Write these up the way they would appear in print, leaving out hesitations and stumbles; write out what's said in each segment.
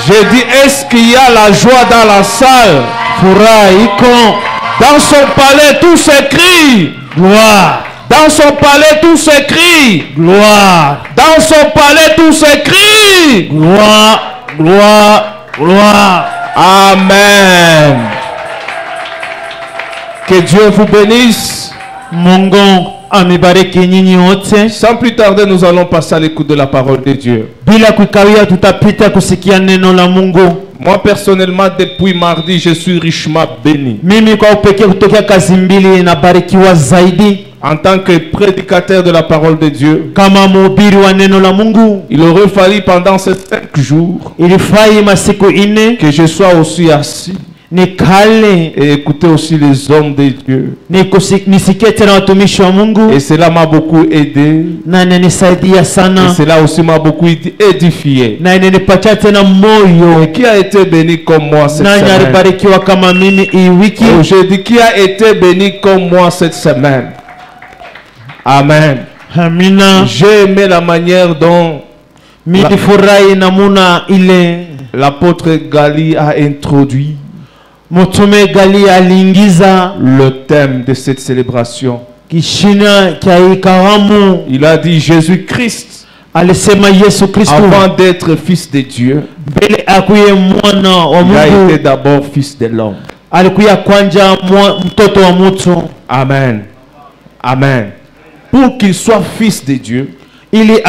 J'ai dit, est-ce qu'il y a la joie dans la salle? Dans son palais, tout s'écrie. Gloire. Dans son palais, tout s'écrie. Gloire. Dans son palais, tout s'écrit. Gloire, gloire, gloire. Amen. Que Dieu vous bénisse. Sans plus tarder, nous allons passer à l'écoute de la parole de Dieu. Moi personnellement, depuis mardi, je suis richement béni. En tant que prédicateur de la parole de Dieu, il aurait fallu pendant ces 5 jours que je sois aussi assis et écouter aussi les hommes de Dieu. Et cela m'a beaucoup aidé. Et cela aussi m'a beaucoup édifié. Et qui a été béni comme moi cette semaine? Et je dis, qui a été béni comme moi cette semaine? Amen. J'ai aimé la manière dont l'apôtre Gali a introduit le thème de cette célébration. Il a dit Jésus-Christ, avant d'être fils de Dieu, il a été d'abord fils de l'homme. Amen. Amen. Pour qu'il soit fils de Dieu, il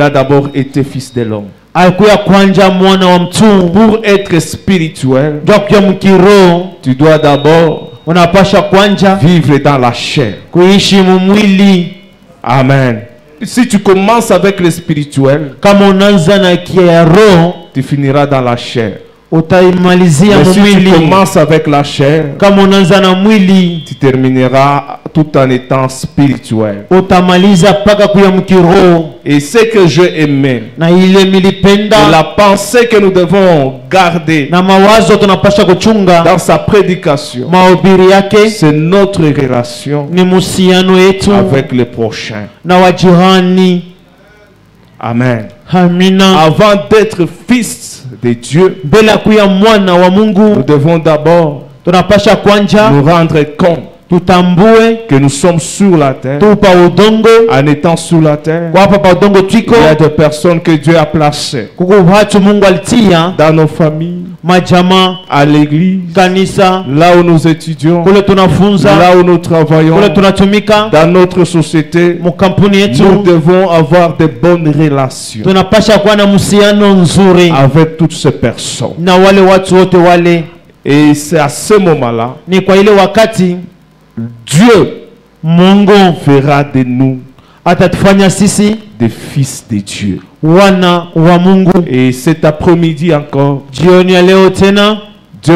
a d'abord été fils de l'homme. Pour être spirituel, tu dois d'abord vivre dans la chair. Amen. Si tu commences avec le spirituel, tu finiras dans la chair. Mais si tu commences avec la chair, tu termineras tout en étant spirituel. Et ce que j'ai aimé, et la pensée que nous devons garder dans sa prédication, c'est notre relation avec le prochain. Amen. Avant d'être fils de Dieu, nous devons d'abord nous rendre compte que nous sommes sur la terre. En étant sur la terre, il y a des personnes que Dieu a placées dans nos familles, à l'église, là où nous étudions, là où nous travaillons, dans notre société. Nous devons avoir de bonnes relations avec toutes ces personnes. Et c'est à ce moment-là Dieu fera de nous des fils de Dieu. Et cet après-midi encore, Dieu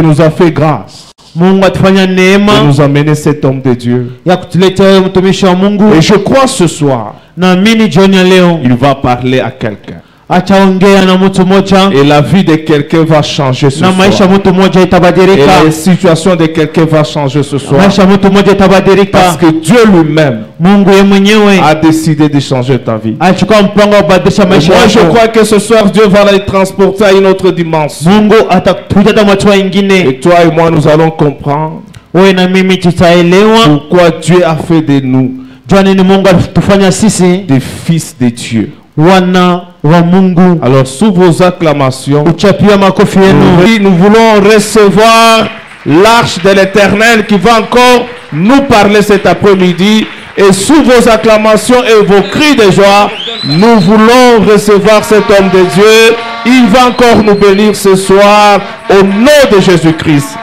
nous a fait grâce de nous amener cet homme de Dieu. Et je crois ce soir, il va parler à quelqu'un. Et la vie de quelqu'un va changer ce soir. Et la situation de quelqu'un va changer ce soir. Parce que Dieu lui-même a décidé de changer ta vie. Moi je crois que ce soir Dieu va les transporter à une autre dimension. Et toi et moi nous allons comprendre pourquoi Dieu a fait de nous des fils de Dieu. Alors sous vos acclamations, nous voulons recevoir l'arche de l'Éternel qui va encore nous parler cet après-midi. Et sous vos acclamations et vos cris de joie, nous voulons recevoir cet homme de Dieu. Il va encore nous bénir ce soir au nom de Jésus-Christ.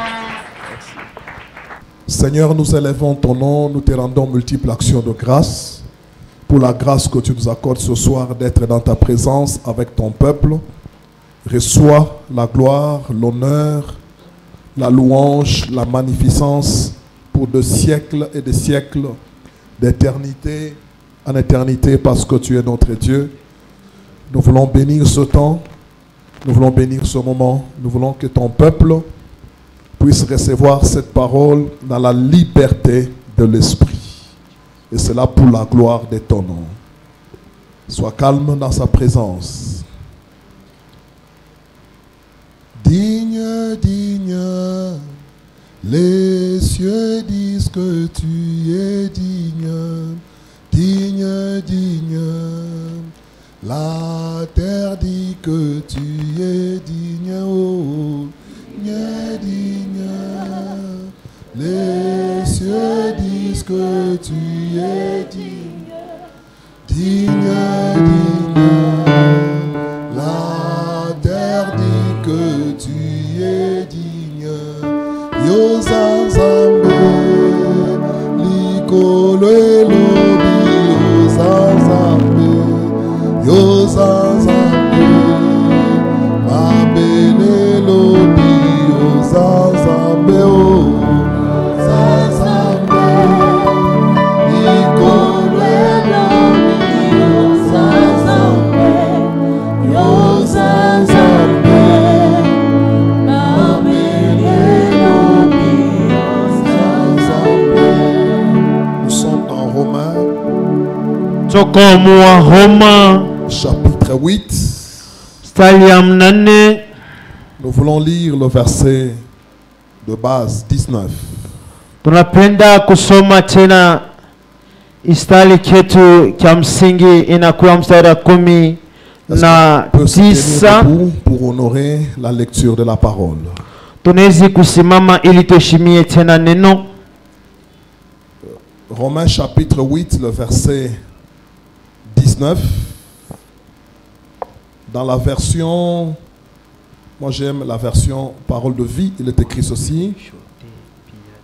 Seigneur, nous élevons ton nom, nous te rendons multiples actions de grâce pour la grâce que tu nous accordes ce soir d'être dans ta présence avec ton peuple. Reçois la gloire, l'honneur, la louange, la magnificence pour de siècles et des siècles, d'éternité en éternité, parce que tu es notre Dieu. Nous voulons bénir ce temps, nous voulons bénir ce moment, nous voulons que ton peuple puisse recevoir cette parole dans la liberté de l'esprit. Et cela pour la gloire de ton nom. Sois calme dans sa présence. Les cieux disent que tu es digne, digne, digne. La terre dit que tu es digne, oh, digne, digne. Les cieux disent que tu es digne, digne, digne. La terre dit que tu es digne. Yozazambe, likolo elobi, Yozazambe, Yozazambe, mabele elobi, Yozazambe, oh, Yozazambe, likolo elobi, Yozazambe, Yozazambe. Nous sommes dans Romains, chapitre 8. Nous voulons lire le verset de base 19. Tunapenda kusoma tena istali chetu cha msingi inakuwa mstari wa 19 pour honorer la lecture de la parole. Tunaweza kusimama ili tuheshimie tena neno. Romains chapitre 8, le verset 19. Dans la version, moi j'aime la version parole de vie, il est écrit ceci.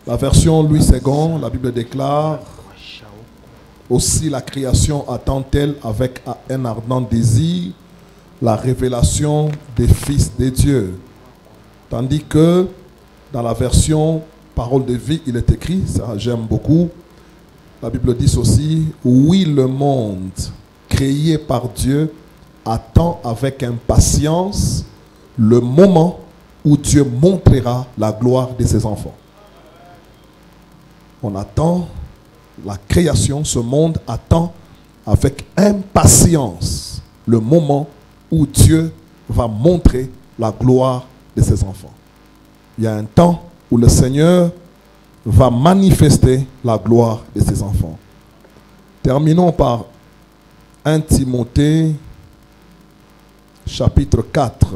La version Louis II, la Bible déclare: aussi la création attend-elle avec un ardent désir la révélation des fils de Dieu. Tandis que dans la version parole de vie, il est écrit, ça j'aime beaucoup, la Bible dit aussi: oui, le monde créé par Dieu attend avec impatience le moment où Dieu montrera la gloire de ses enfants. On attend la création, ce monde attend avec impatience le moment où Dieu va montrer la gloire de ses enfants. Il y a un temps où le Seigneur va manifester la gloire de ses enfants. Terminons par 1 Timothée chapitre 4,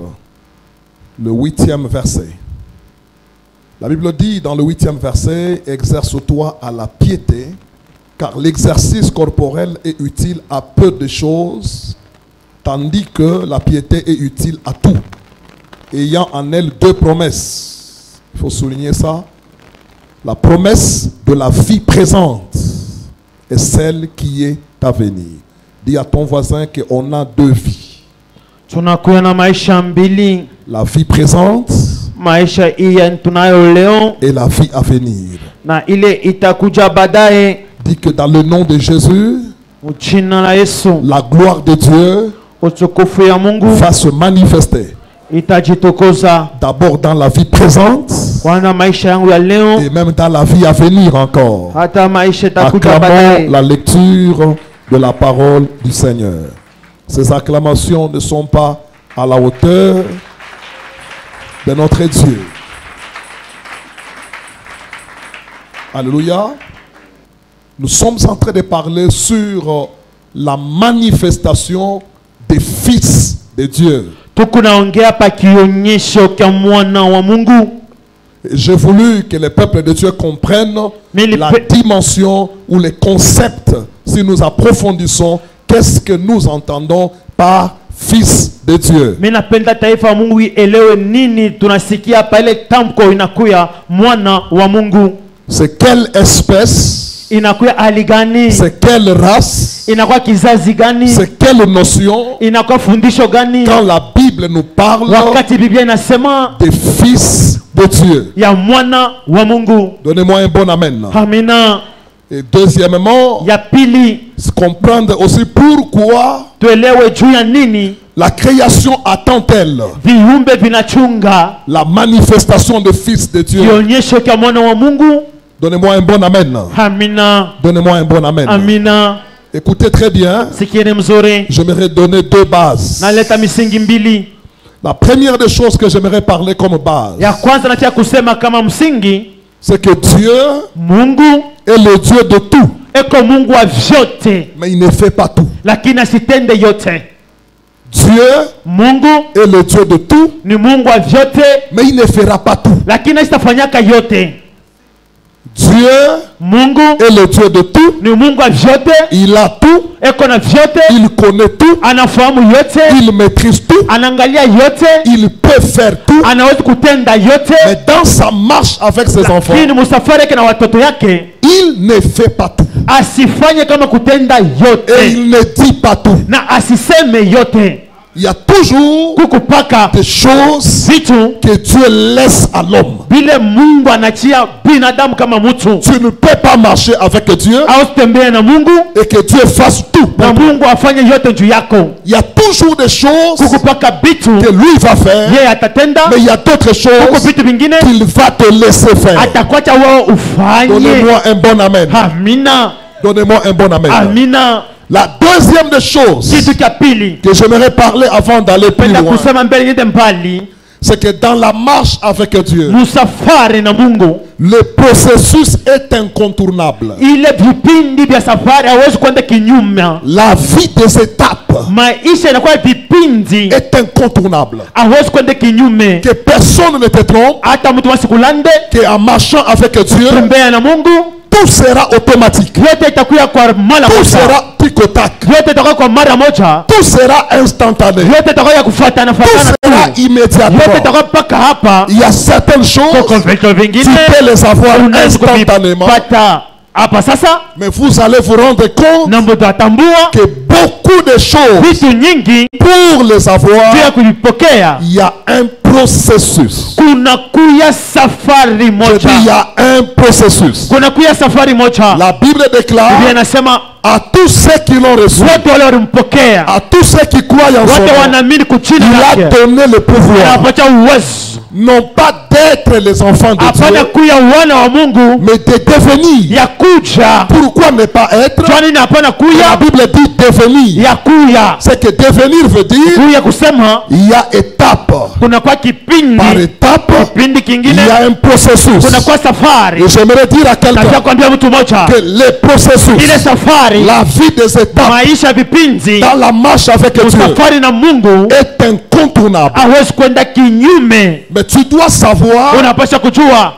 le 8e verset. La Bible dit dans le 8e verset: exerce-toi à la piété, car l'exercice corporel est utile à peu de choses, tandis que la piété est utile à tout, ayant en elle deux promesses. Il faut souligner ça. La promesse de la vie présente et celle qui est à venir. Dis à ton voisin qu'on a deux vies. La vie présente et la vie à venir. Dis que dans le nom de Jésus, la gloire de Dieu va se manifester. D'abord dans la vie présente et même dans la vie à venir encore. Acclamons la lecture de la parole du Seigneur. Ces acclamations ne sont pas à la hauteur de notre Dieu. Alléluia. Nous sommes en train de parler sur la manifestation des fils de Dieu. J'ai voulu que les peuples de Dieu comprennent la dimension ou les concepts. Si nous approfondissons, qu'est-ce que nous entendons par fils de Dieu? C'est quelle espèce? C'est quelle race? C'est quelle notion? Quand la Bible nous parle des fils de Dieu. Donnez-moi un bon amen. Amina. Et deuxièmement, comprendre aussi pourquoi la création attend-elle la manifestation des fils de Dieu. Donnez-moi un bon amen. Amina. Donnez-moi un bon amen. Amina. Écoutez très bien. J'aimerais donner deux bases. La première des choses que j'aimerais parler comme base, c'est que Dieu Mungu est le Dieu de tout. Eko Mungu wa vyote. Mais il ne fait pas tout. Lakini asitende yote. Dieu Mungu est le Dieu de tout. Ni Mungu wa vyote. Mais il ne fera pas tout. Lakini asitafanyaka yote. Dieu Mungu est le Dieu de tout. Ni Mungu wa vyote. Il a tout. Eko na vyote. Il connaît tout. Anafahamu yote. Il maîtrise tout. Anangalia yote. Il peut faire tout. Anaweza kutenda yote. Mais dans sa marche avec ses enfants, lakini musafari yake na watoto yake, il ne fait pas tout. Asifanye kama kutenda yote. Et il ne dit pas tout. Na asiseme yote. Il y a toujours des choses que Dieu laisse à l'homme. Tu ne peux pas marcher avec Dieu et que Dieu fasse tout. Il y a toujours des choses que lui va faire, mais il y a d'autres choses qu'il va te laisser faire. Donnez-moi un bon amen. Amina. Donnez-moi un bon amen. Amina. La deuxième des choses que j'aimerais parler avant d'aller plus loin, c'est que dans la marche avec Dieu, le processus est incontournable. La vie des étapes est incontournable. Que personne ne te trompe, qu'en marchant avec Dieu, tout sera automatique. Tout sera tic-au-tac. Tout sera instantané. Tout sera immédiatement. Il y a certaines choses, tu peux les avoir instantanément. Mais vous allez vous rendre compte que beaucoup de choses, pour les avoir, il y a un processus. Je dis, il y a un processus. La Bible déclare à tous ceux qui l'ont reçu, à tous ceux qui croient en son nom, il a donné le pouvoir, non pas d'être les enfants de Dieu, mais de devenir. Pourquoi ne pas être? La Bible dit devenir. C'est que devenir veut dire il y a étape. Par étape, il y a un processus. Et j'aimerais dire à quelqu'un que le processus, la vie des étapes dans la marche avec Dieu est incontournable. Mais tu dois savoir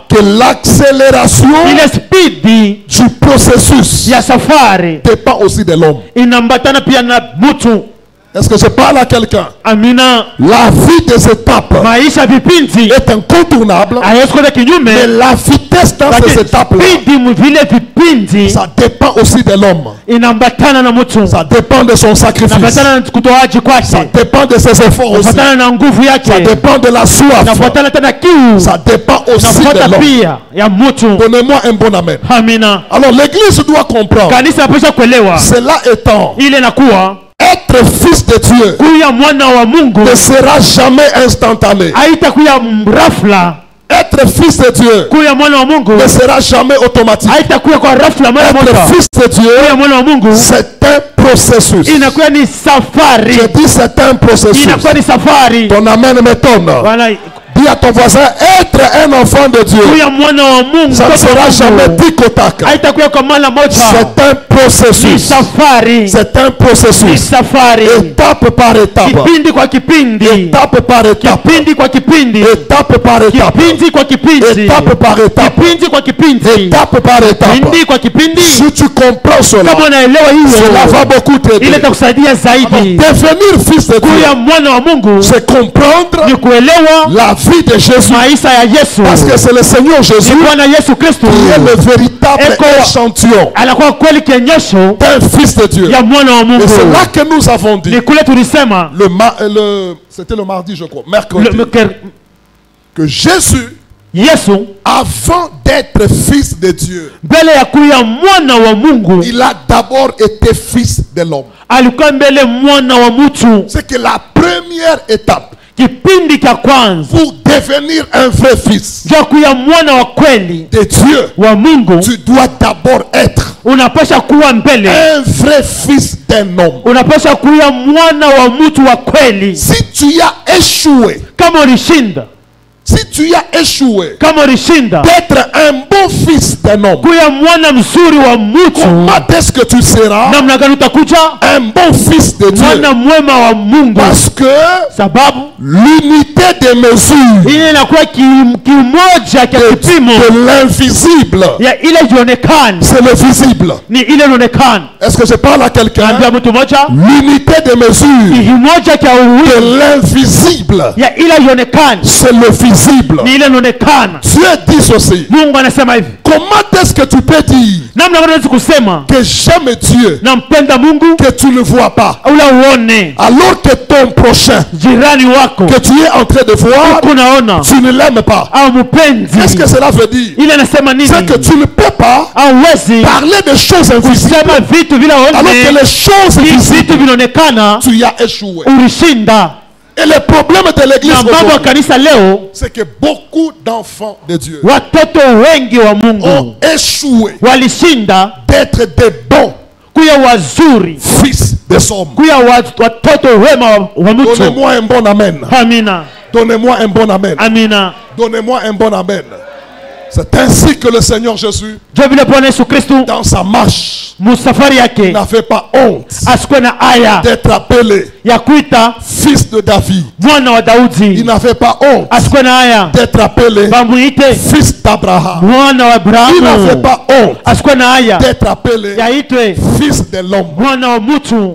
que l'accélération du processus dépend aussi de l'homme. Est-ce que je parle à quelqu'un? Amina. La vie des étapes est incontournable, mais la vitesse dans ces étapes-là, ça dépend aussi de l'homme. Ça dépend de son sacrifice. Ça dépend de ses efforts aussi. Ça dépend de la soif. Ça dépend aussi de l'homme. Donnez-moi un bon amen. Amina. Alors l'église doit comprendre. Cela étant, être fils de Dieu ne sera jamais instantané. Être fils de Dieu ne sera jamais automatique. Être fils de Dieu, c'est un processus. Je dis c'est un processus. Ton amen m'étonne. Dis à ton voisin, être un enfant de Dieu, ça ne sera jamais tic-au-tac. C'est un processus. C'est un processus. Étape par étape. Étape par étape. Étape par étape. Étape par étape. Étape par étape. Si tu comprends cela, cela va beaucoup t'aider. Devenir fils de Dieu, c'est comprendre la vie de Jésus. Parce que c'est le Seigneur Jésus qui est le véritable échantillon d'un fils de Dieu. Et c'est là que nous avons dit, c'était le mardi je crois, mercredi, que Jésus, avant d'être fils de Dieu, il a d'abord été fils de l'homme. C'est que la première étape pour devenir un vrai fils de Dieu, tu dois d'abord être un vrai fils d'un homme. Si tu as échoué, Si tu as échoué d'être un bon fils d'un homme, comment est-ce que tu seras un bon fils de Dieu? Parce que l'unité des mesures de l'invisible, c'est le visible. Est-ce que je parle à quelqu'un? L'unité des mesures de l'invisible, c'est le visible. Dieu dit ceci. Comment est-ce que tu peux dire que j'aime Dieu que tu ne vois pas, alors que ton prochain que tu es en train de voir, tu ne l'aimes pas? Qu'est-ce que cela veut dire? C'est que tu ne peux pas parler de choses invisibles alors que les choses visibles, tu as échoué. Et le problème de l'église, c'est que beaucoup d'enfants de Dieu ont échoué d'être des bons fils des hommes. Donnez-moi un bon amen. Donnez-moi un bon amen. Donnez-moi un bon amen. C'est ainsi que le Seigneur Jésus, dans sa marche, n'a fait pas honte d'être appelé fils de David. Il n'a fait pas honte d'être appelé fils d'Abraham. Il n'a fait pas honte d'être appelé fils de l'homme.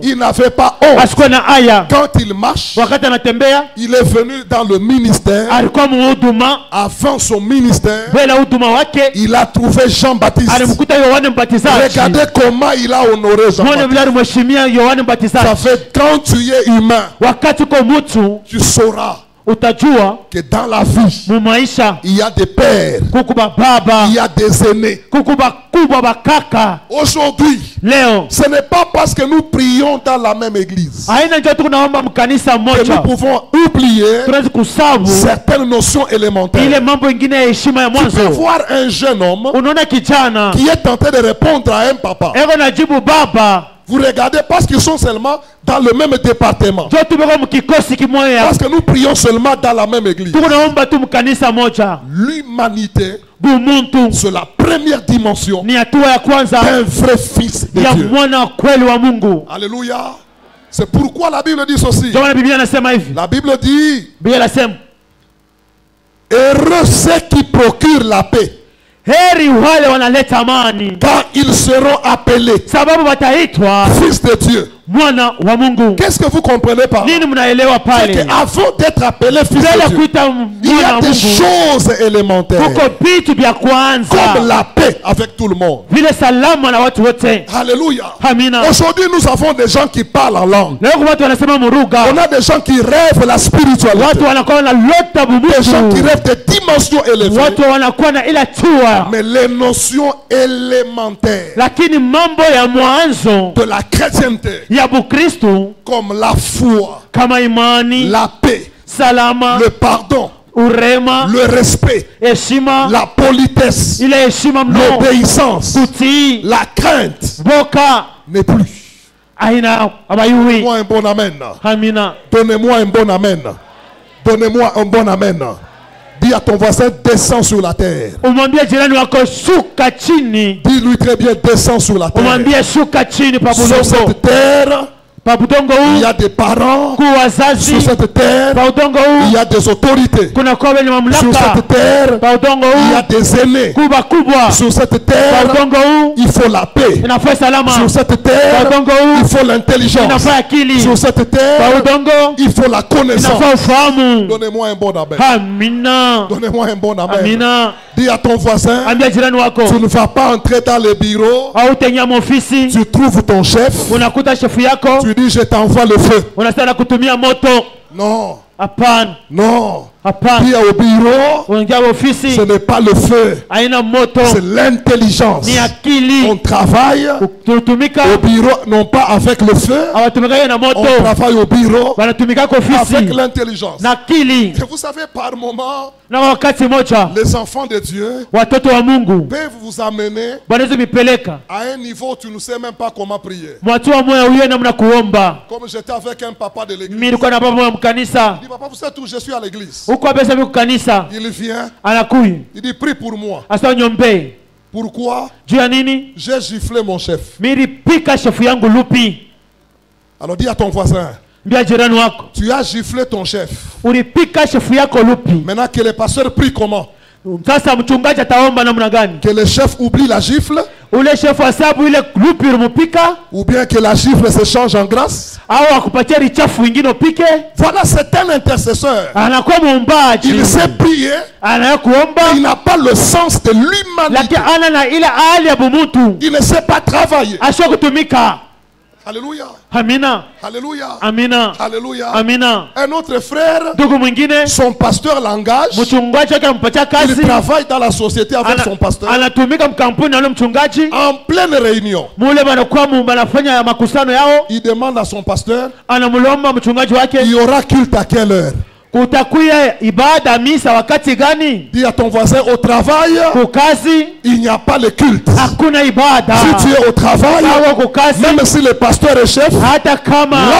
Il n'a fait pas honte. Quand il marche, il est venu dans le ministère. Avant son ministère, il a trouvé Jean-Baptiste. Regardez comment il a honoré Jean-Baptiste. Ça fait quand tu es humain, tu sauras que dans la vie, il y a des pères, il y a des aînés. Aujourd'hui, ce n'est pas parce que nous prions dans la même église que nous pouvons oublier certaines notions élémentaires. Tu peux voir un jeune homme qui est tenté de répondre à un papa. Vous regardez parce qu'ils sont seulement dans le même département. Parce que nous prions seulement dans la même église. L'humanité, c'est la première dimension d'un vrai fils de Dieu. Alléluia. C'est pourquoi la Bible dit ceci. La Bible dit: heureux ceux qui procurent la paix, car ils seront appelés fils de Dieu. Qu'est-ce que vous comprenez par là? C'est qu'avant d'être appelé fils de Dieu, il y a des choses élémentaires comme la paix avec tout le monde. Alléluia. Aujourd'hui nous avons des gens qui parlent en langue. On a des gens qui rêvent la spiritualité, des gens qui rêvent des dimensions élevées, mais les notions élémentaires de la chrétienté, comme la foi, la paix, le pardon, le respect, la politesse, l'obéissance, la crainte n'est plus. Donnez-moi un bon amen. Donnez-moi un bon amen. Donnez-moi un bon amen. Dis à ton voisin: descends sur la terre. Dis-lui très bien: descends sur la terre. Sur cette terre, il y a des parents. Sur cette terre, il y a des autorités. Sur cette terre, il y a des aînés. Sur cette terre, il faut la paix. Sur cette terre, il faut l'intelligence. Sur cette terre, il faut la connaissance. Donnez-moi un bon amen. Donnez-moi un bon amen. Dis à ton voisin: tu ne vas pas entrer dans le bureau, tu trouves ton chef, tu dis: je t'envoie le feu. Non. Non. Puis au bureau, ce n'est pas le feu, c'est l'intelligence. On travaille au bureau non pas avec le feu, on travaille au bureau avec l'intelligence. Et vous savez, par moment, les enfants de Dieu peuvent vous amener à un niveau où tu ne sais même pas comment prier. Comme j'étais avec un papa de l'église, dit, papa, vous savez où je suis à l'église. Il vient. Il dit, prie pour moi. Pourquoi? J'ai giflé mon chef. Alors dis à ton voisin, tu as giflé ton chef. Maintenant que le pasteur prie comment? Que le chef oublie la gifle, ou bien que la gifle se change en grâce. Voilà, c'est un intercesseur. Il sait prier, il n'a pas le sens de l'humanité. Il ne sait pas travailler. Alléluia. Amina. Alléluia. Amina. Alléluia. Amina. Un autre frère, son pasteur l'engage. Il travaille dans la société avec son pasteur. En pleine réunion. Il demande à son pasteur, il y aura culte à quelle heure? Dis à ton voisin, au travail, il n'y a pas le culte. Si tu es au travail, même si le pasteur est chef, là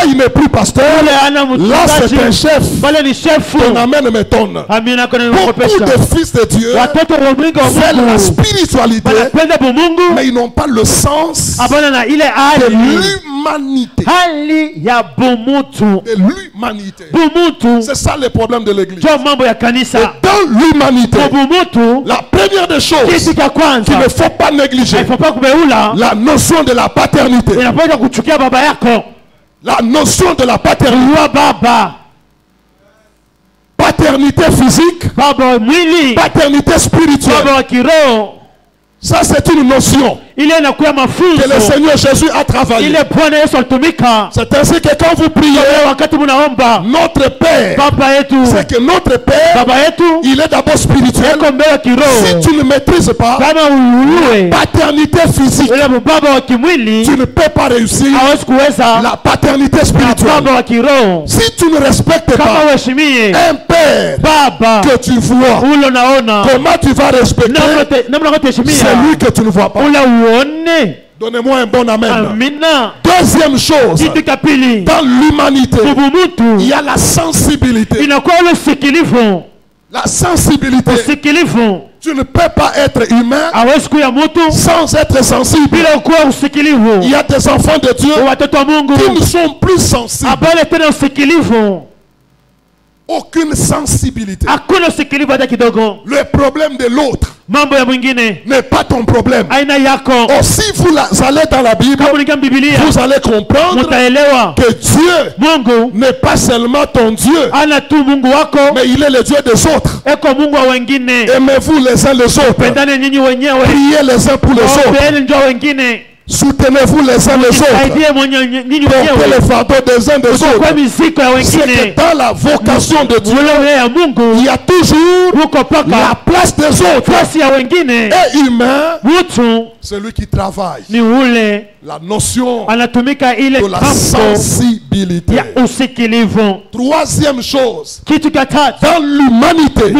il n'est plus pasteur, là c'est un chef. Ton amen m'étonne. Beaucoup de fils de Dieu veulent la spiritualité, mais ils n'ont pas le sens de l'humanité. C'est ça le problème de l'église. Dans l'humanité, la première des choses qu'il ne faut pas négliger, la notion de la paternité. La notion de la paternité. Paternité physique, paternité spirituelle. Ça c'est une notion que le Seigneur Jésus a travaillé. C'est ainsi que quand vous priez, notre Père, c'est que notre Père, il est d'abord spirituel. Si tu ne maîtrises pas la paternité physique, tu ne peux pas réussir la paternité spirituelle. Si tu ne respectes pas un Père que tu vois, comment tu vas respecter celui que tu ne vois pas? Donnez-moi un bon amen. Amina. Deuxième chose, dans l'humanité, il y a la sensibilité. La sensibilité. Tu ne peux pas être humain sans être sensible. Il y a des enfants de Dieu qui ne sont plus sensibles. Aucune sensibilité. Le problème de l'autre n'est pas ton problème. Or, si vous allez dans la Bible, vous allez comprendre que Dieu n'est pas seulement ton Dieu, mais il est le Dieu des autres. Aimez-vous les uns les autres. Priez les uns pour les autres. Soutenez-vous les uns les autres. Portez le fardeau des uns des autres. C'est que dans la vocation de Dieu, il y a toujours la place des autres. Et humain, celui qui travaille. La notion de la sensibilité. Troisième chose, dans l'humanité,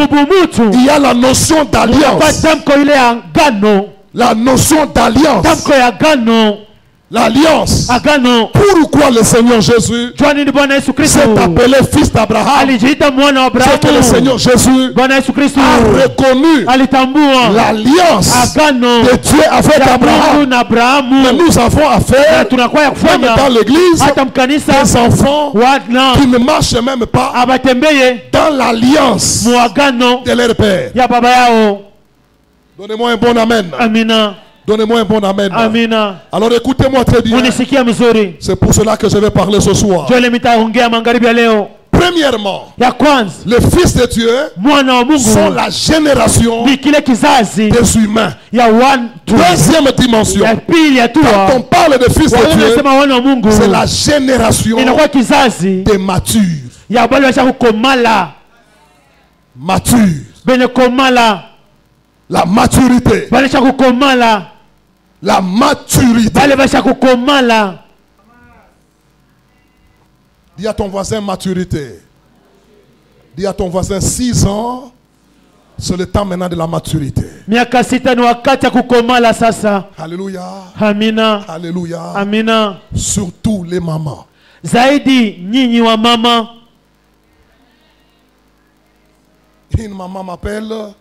il y a la notion d'alliance. La notion d'alliance. L'alliance. Pourquoi le Seigneur Jésus s'est appelé fils d'Abraham? C'est que le Seigneur Jésus a reconnu l'alliance de Dieu avec Abraham. Mais nous avons affaire, même dans l'église, des enfants qui ne marchent même pas dans l'alliance de leur père. Donnez-moi un bon amen. Amina. Donnez-moi un bon amen. Amina. Alors écoutez-moi très bien. C'est pour cela que je vais parler ce soir. Premièrement, les fils de Dieu sont la génération des humains. Deuxième dimension, quand on parle de fils de Dieu, c'est la génération des matures. Mature. La maturité. La maturité. Dis à ton voisin maturité. Dis à ton voisin 6 ans. C'est le temps maintenant de la maturité. Alléluia. Amina. Alléluia. Amina. Surtout les mamans. Zaidi nyinyi wa mama. Une maman m'appelle.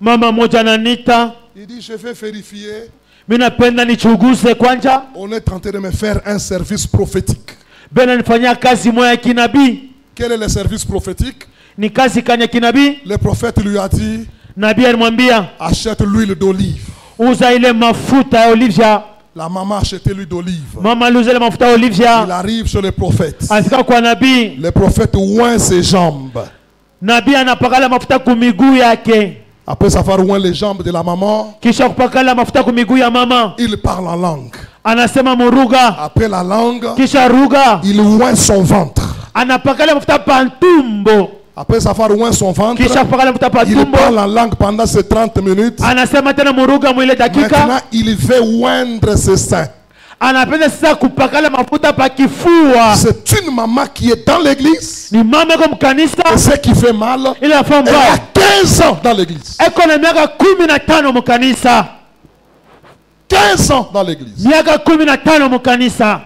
Mama moja ananiita. Il dit, je vais vérifier. Mimi napenda nichunguze kwanza. On est en train de me faire un service prophétique. Bena nifanyia kazi moja ya kinabii. Quel est le service prophétique? Ni kazi kanya kinabii. Le prophète lui a dit, nabii alimwambia, achète l'huile d'olive. Uza ile mafuta ya olivia. La maman a acheté l'huile d'olive. Mama aliuza ile mafuta ya olivia. Il arrive chez le prophète. Afika kwa nabii. Le prophète oint ses jambes. Nabii anapakala mafuta kwa miguu yake. Après avoir oint les jambes de la maman, kisha kupakala mafuta kwa miguu ya mama, il parle en langue. Anasema muruga. Après la langue, kisha ruga, il oint son ventre. Anapakala mafuta pantumbo. Après avoir oint son ventre, kisha kupakala mafuta pantumbo, il parle en langue pendant ces 30 minutes. Anasema tena muruga mwile dakika. Maintenant, il veut oindre ses seins. Anapenda sasa kupakala mafuta pa kifua. C'est une maman qui est dans l'église. Ni mama kwa mkanisa. Et ce qui fait mal, elle a 15 ans dans l'église. Eko na miaka 15 mkanisa. 15 ans dans l'église. Miaka 15 mkanisa.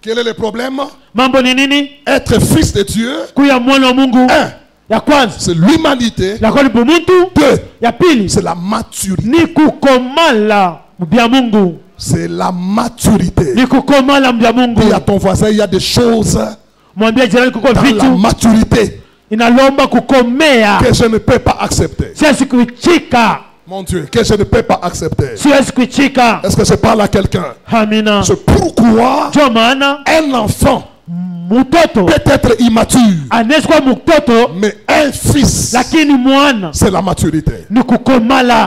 Quel est le problème? Mambo ni nini? Être fils de Dieu. Kuya mwana wa Mungu. Ya kwanza, c'est l'humanité. La kwa muntu. Deux, ya pili, c'est la maturité. Ni kukomala mbya Mungu. C'est la maturité. Ni kukomala mbya Mungu. Dis à ton voisin, il y a des choses mwambie jirani kuko vitu dans la maturité inalomba kukomea que je ne peux pas accepter. Siwezi kuichika. Mon Dieu, que je ne peux pas accepter. Siwezi kuichika. Est-ce que je parle à quelqu'un? Amina. C'est pourquoi un enfant peut être immature, mais un fils, c'est la maturité.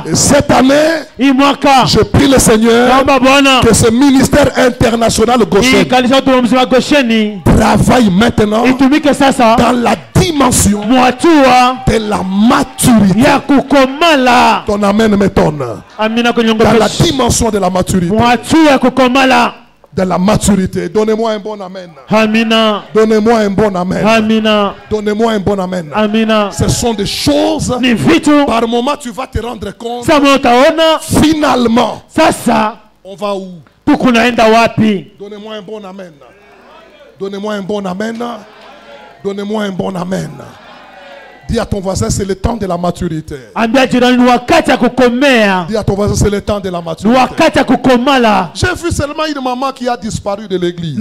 Et cette année, je prie le Seigneur que ce ministère international Goshen travaille maintenant dans la dimension de la maturité. Ton amen m'étonne. Dans la dimension de la maturité. De la maturité. Donnez-moi un bon amen. Amina. Donnez-moi un bon amen. Amina. Donnez-moi un bon amen. Amina. Ce sont des choses. Par moment, tu vas te rendre compte. Finalement, on va où? Donnez-moi un bon amen. Donnez-moi un bon amen. Donnez-moi un bon amen. Dis à ton voisin, c'est le temps de la maturité. Dis à ton voisin, c'est le temps de la maturité. J'ai vu seulement une maman qui a disparu de l'église.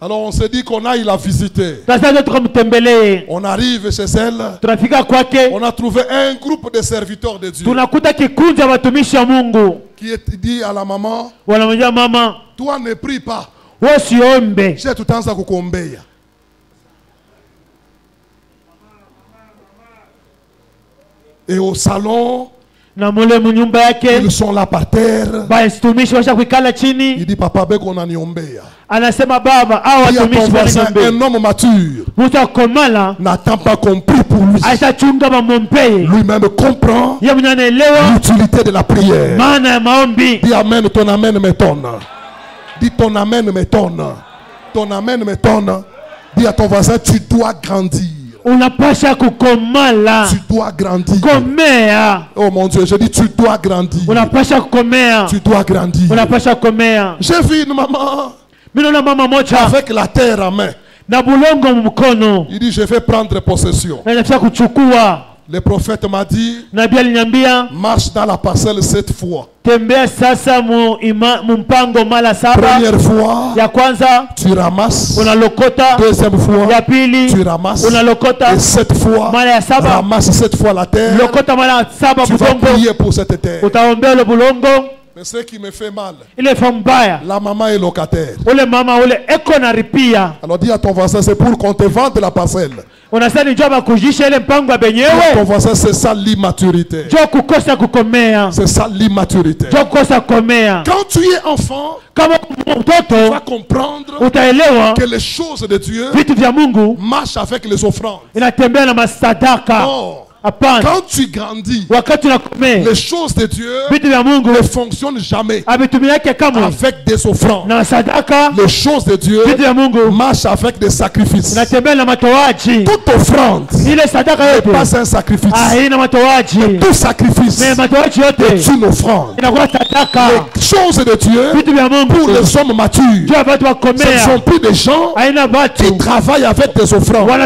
Alors on s'est dit qu'on aille la visiter. On arrive chez elle. On a trouvé un groupe de serviteurs de Dieu qui dit à la maman, toi ne prie pas. J'ai tout le temps à kukombeya. Et au salon, ils sont là par terre. Il dit, papa, on a niombeya. Un homme mature n'attend pas qu'on prie pour lui. Lui-même comprend l'utilité de la prière. Dis amen, ton amen m'étonne. Dis ton amen m'étonne. Ton amen m'étonne. Dis à ton voisin, tu dois grandir. Tu dois grandir. Oh mon Dieu, je dis tu dois grandir. Tu dois grandir. J'ai vu une maman avec la terre à main. Il dit je vais prendre possession. Le prophète m'a dit, marche dans la parcelle 7 fois. Première fois, tu ramasses. Deuxième fois, tu ramasses. Et 7 fois, ramasse 7 fois la terre. Tu vas prier pour cette terre. Mais ce qui me fait mal, la maman est locataire. Alors dis à ton voisin, c'est pour qu'on te vende la parcelle. Ton voisin, c'est ça l'immaturité. C'est ça l'immaturité. Quand tu es enfant, tu vas comprendre que les choses de Dieu marchent avec les offrandes. Oh. Quand tu grandis, les choses de Dieu ne fonctionnent jamais avec des offrandes. Les choses de Dieu marchent avec des sacrifices. Toute offrande n'est pas un sacrifice. Tout sacrifice est une offrande. Les choses de Dieu pour les hommes matures, ce ne sont plus des gens qui travaillent avec des offrandes. Quand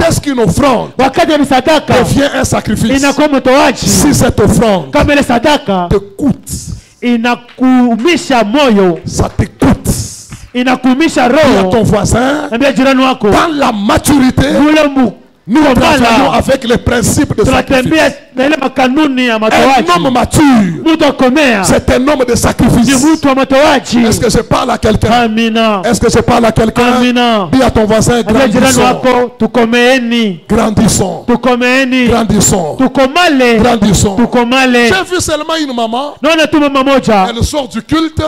est-ce qu'une offrande devient un sacrifice? Si cette offrande te coûte, ça te coûte. Dis à ton voisin, dans la maturité, nous travaillons avec les principes de sacrifice. Un homme mature, c'est un homme de sacrifice. Est-ce que je parle à quelqu'un? Est-ce que je parle à quelqu'un? Dis à ton voisin, grandissons. Grandissons. Grandissons. Grandissons. J'ai vu seulement une maman. Elle sort du culte.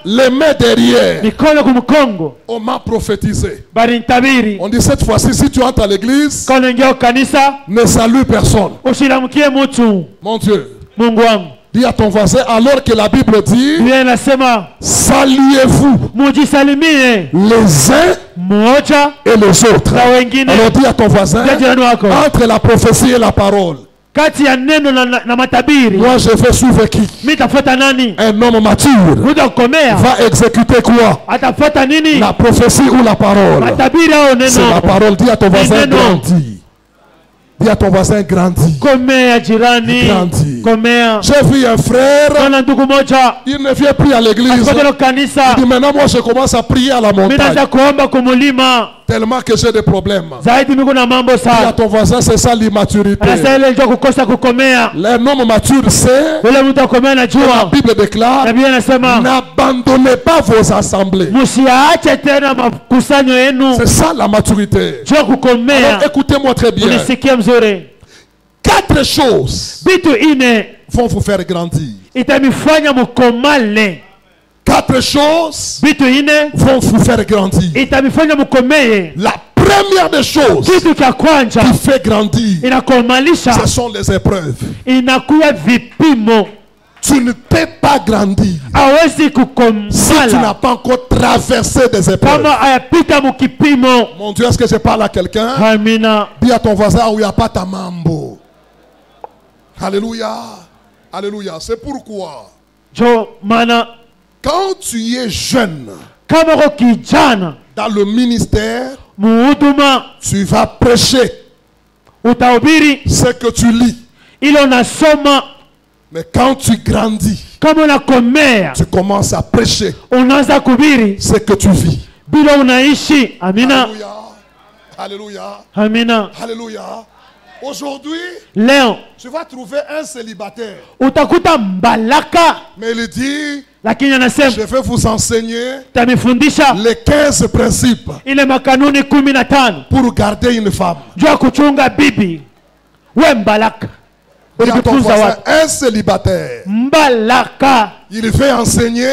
Les mains derrière. On m'a prophétisé. On dit cette fois-ci, si tu entres à l'église, ne salue personne. Mon Dieu. Dis à ton voisin, alors que la Bible dit, saluez-vous les uns et les autres. Alors dis à ton voisin, entre la prophétie et la parole, moi je vais suivre qui? Un homme mature va exécuter quoi? La prophétie ou la parole? C'est la parole. Dis à ton voisin, grandis. Dis à ton voisin, grandis. Grandis. J'ai vu un frère, il ne vient plus à l'église. Il dit maintenant moi je commence à prier à la montagne. Tellement que j'ai des problèmes. Dis à ton voisin, c'est ça l'immaturité. L'homme mature sait, la Bible déclare, n'abandonnez pas vos assemblées. C'est ça la maturité. Alors écoutez-moi très bien. 4 choses vont vous faire grandir. 4 choses vont vous faire grandir. La première des choses qui fait grandir, ce sont les épreuves. Tu ne peux pas grandir si tu n'as pas encore traversé des épreuves. Mon Dieu, est-ce que je parle à quelqu'un? Dis à ton voisin, où il n'y a pas ta mambo. Alléluia. Alléluia. C'est pourquoi quand tu es jeune dans le ministère, tu vas prêcher ce que tu lis. Mais quand tu grandis, tu commences à prêcher ce que tu vis. Alléluia. Alléluia. Alléluia. Aujourd'hui, tu vas trouver un célibataire. Mais il dit, je vais vous enseigner les 15 principes pour garder une femme. Un célibataire, il fait enseigner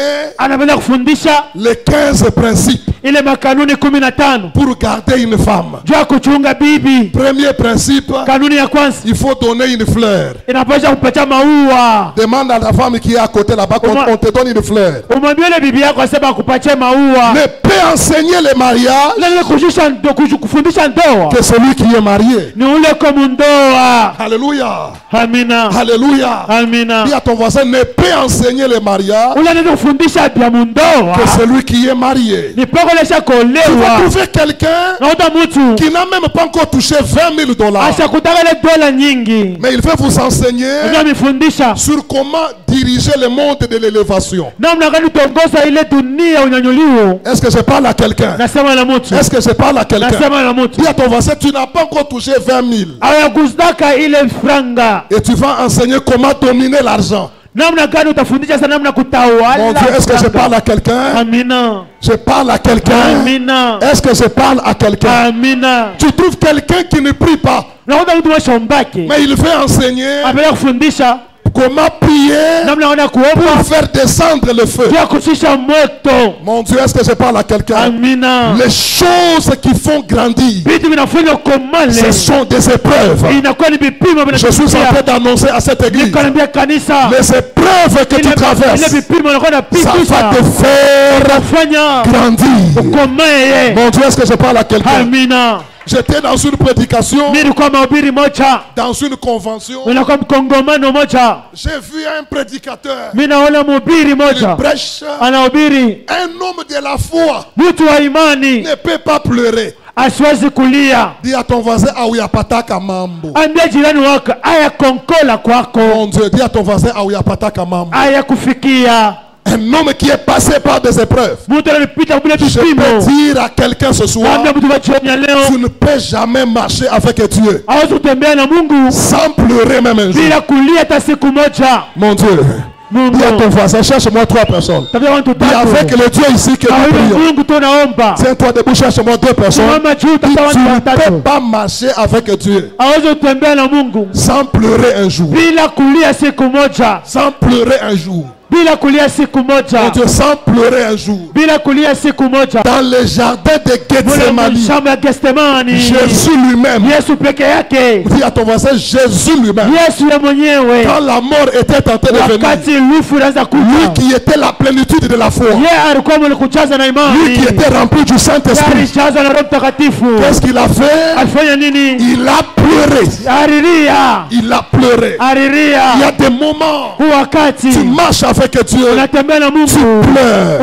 les 15 principes pour garder une femme. Premier principe, il faut donner une fleur. Demande à la femme qui est à côté là-bas, on te donne une fleur. Ne peut enseigner le mariage que celui qui est marié. Alléluia. Alléluia. Dis à ton voisin, ne peut enseigner le mariage que celui qui est marié. Tu vas trouver quelqu'un qui n'a même pas encore touché $20,000. Mais il veut vous enseigner sur comment diriger le monde de l'élévation. Est-ce que je parle à quelqu'un? Est-ce que je parle à quelqu'un? Dis à ton voisin, tu n'as pas encore touché $20,000. Et tu vas enseigner comment dominer l'argent. Mon Dieu, est-ce que je parle à quelqu'un? Je parle à quelqu'un. Est-ce que je parle à quelqu'un? Tu trouves quelqu'un qui ne prie pas, mais il veut enseigner Comment prier pour faire descendre le feu. Mon Dieu, est-ce que je parle à quelqu'un? Les choses qui font grandir, ce sont des épreuves. Je suis en train d'annoncer à cette église, les épreuves que tu traverses, ça va te faire grandir. Mon Dieu, est-ce que je parle à quelqu'un? J'étais dans une prédication, dans une convention. J'ai vu un prédicateur. Il prêche. Un homme de la foi ne peut pas pleurer. Dis à ton voisin, auyapataka mambo. Mon Dieu, dis à ton voisin, auyapataka mambo. Un homme qui est passé par des épreuves. Je peux dire à quelqu'un ce soir, tu ne peux jamais marcher avec Dieu sans pleurer même un jour. Mon Dieu. Dis à ton voisin, cherche-moi 3 personnes. Dis avec le Dieu ici que nous prions. Tiens-toi debout, cherche-moi 2 personnes. Tu ne peux pas marcher avec Dieu sans pleurer un jour. Sans pleurer un jour. Mon Dieu, sans pleurer un jour. Dans le jardin de Gethsemane, Jésus lui-même. Dis à ton voisin, Jésus lui-même. Quand la mort était tentée de venir, lui qui était la plénitude de la foi, lui qui était rempli du Saint-Esprit, qu'est-ce qu'il a fait? Il a pleuré. Il a pleuré. Il y a des moments où tu marches avec Dieu, tu pleures,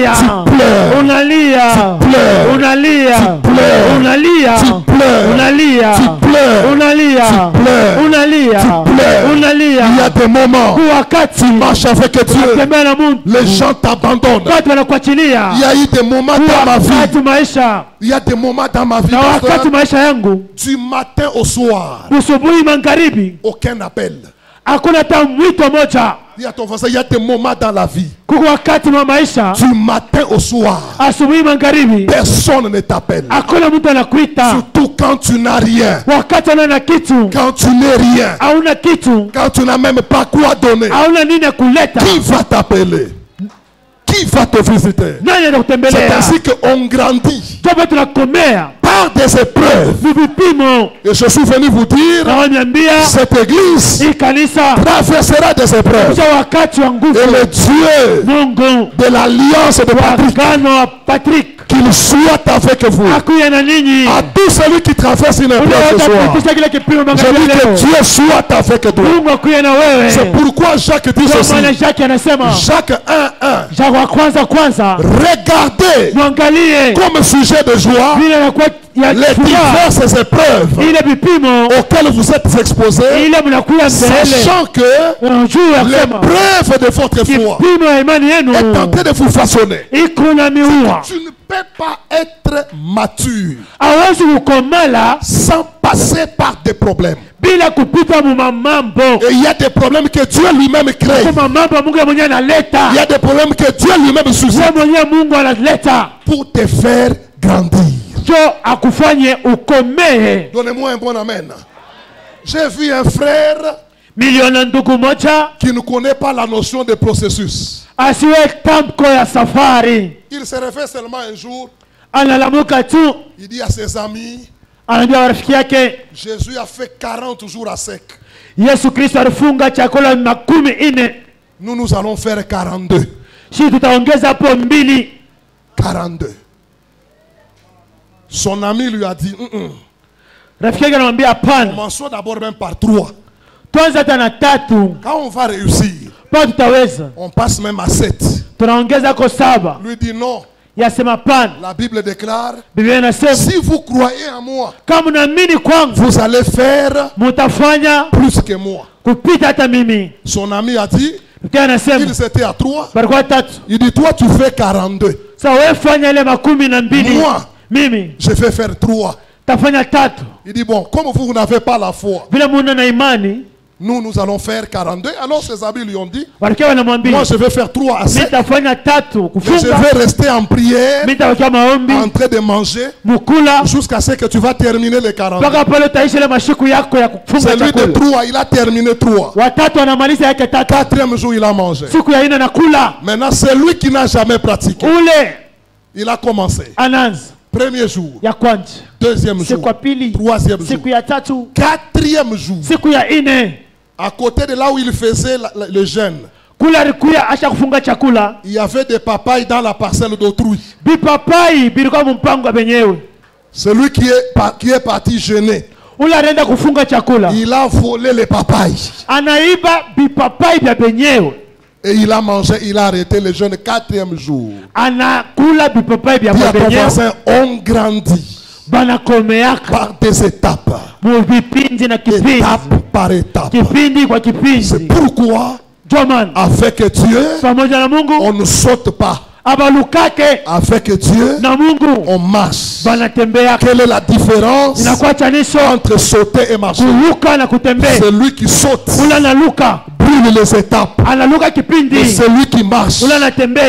tu pleures, il y a des moments où tu marches avec Dieu, les gens t'abandonnent. Il y a eu des moments dans ma vie. Il y a des moments dans ma vie, du matin au soir, aucun appel. Il y a ton voisin, il y a des moments dans la vie, du matin au soir, personne ne t'appelle. Surtout quand tu n'as rien, quand tu n'es rien, quand tu n'as même pas quoi donner. Qui va t'appeler? Qui va te visiter? C'est ainsi qu'on grandit par des épreuves. Et je suis venu vous dire, cette église traversera des épreuves. Et le Dieu de l'alliance de Patrick, qu'il soit avec vous. À tout celui qui traverse une épreuve ce soir, je dis que Dieu soit avec toi. C'est pourquoi Jacques dit ceci. Jacques 1:1. Regardez comme sujet de joie les diverses épreuves auxquelles vous êtes exposés, sachant que l'épreuve de votre foi est en train de vous façonner. Tu ne peux pas être mature sans passer par des problèmes. Et il y a des problèmes que Dieu lui-même crée. Il y a des problèmes que Dieu lui-même suscite pour te faire grandir. Donnez-moi un bon amen. J'ai vu un frère qui ne connaît pas la notion de processus. Il se réfère seulement un jour. Il dit à ses amis, Jésus a fait 40 jours à sec. Nous allons faire 42. 42. Son ami lui a dit, commençons d'abord même par 3. Quand on va réussir, on passe même à 7. Lui dit non. La Bible déclare, si vous croyez en moi, vous allez faire plus que moi. Son ami a dit, il s'était à 3. Il dit, toi tu fais 42. Moi, je vais faire 3. Il dit, bon, comme vous n'avez pas la foi, nous allons faire 42. Alors ses amis lui ont dit, moi je vais faire 3 à 7. Je vais rester en prière, en train de manger, jusqu'à ce que tu vas terminer les 42. Celui de 3, il a terminé 3. 4e jour, il a mangé. Maintenant, c'est lui qui n'a jamais pratiqué. Il a commencé. Premier jour, 2e jour, 3e jour, 4e jour, à côté de là où il faisait le jeûne, il y avait des papayes dans la parcelle d'autrui. Celui qui est parti jeûner, il a volé les papayes. Et il a mangé, il a arrêté le jeûne 4e jour. Dis à ton voisin, on grandit par des étapes. Étape par étape. C'est pourquoi, avec Dieu, on ne saute pas. Avec Dieu, on marche. Quelle est la différence entre sauter et marcher? Celui qui saute brûle les étapes. Et celui qui marche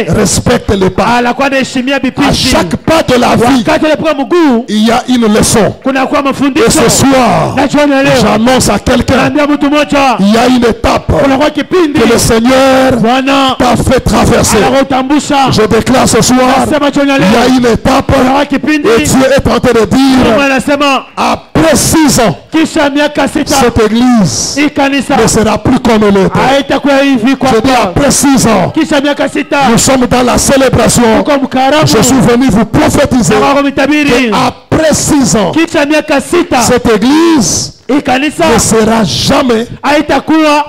respecte les pas. À chaque pas de la vie, il y a une leçon. Et ce soir, j'annonce à quelqu'un, il y a une étape que le Seigneur t'a fait traverser. Je déclare ce soir, il y a une étape et Dieu est en train de dire, après 6 ans, cette église ne sera plus comme elle était. Je dis après 6 ans, nous sommes dans la célébration. Je suis venu vous prophétiser qu'après 6 ans, cette église ne sera jamais